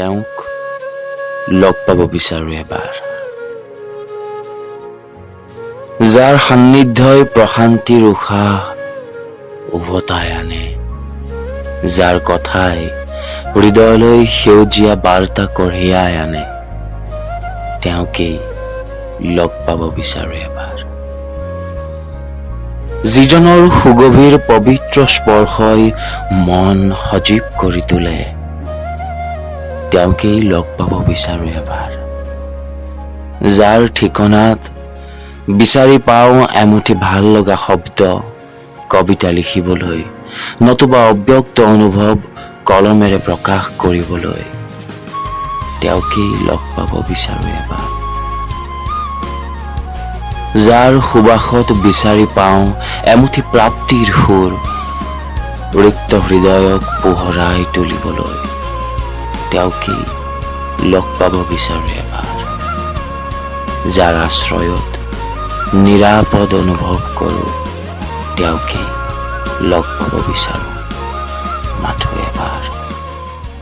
তেওঁক লগ পাব বিচাৰো এবাৰ। যাৰ সান্নিধ্যই প্ৰশান্তিৰ উশাহ উভতাই আনে, যাৰ কথাই হৃদয়লৈ সেউজীয়া বাৰ্তা কঢ়িয়াই আনে, তেওঁকেই লগ পাব বিচাৰো এবাৰ। যিজনৰ সুগভীৰ পবিত্ৰ স্পৰ্শই মন সজীৱ কৰি তোলে, তেওঁকেই লগ পাব বিচাৰো এবাৰ। যাৰ ঠিকনাত বিচাৰি পাওঁ এমুঠি ভাল লগা শব্দ, কবিতা লিখিবলৈ, নতুবা অব্যক্ত অনুভৱ কলমেৰে প্ৰকাশ কৰিবলৈ, তেওঁকেই লগ পাব বিচাৰো এবাৰ। যাৰ সুবাসত বিচাৰি পাওঁ এমুঠি প্ৰাপ্তিৰ সুৰ, ৰিক্ত হৃদয়ক পোহৰাই তুলিবলৈ, তেওঁকেই লগ পাব বিচাৰো এবাৰ। যাৰ আশ্ৰয়ত নিৰাপদ অনুভৱ কৰো, তেওঁকেই লগ পাব বিচাৰো মাথো এবাৰ।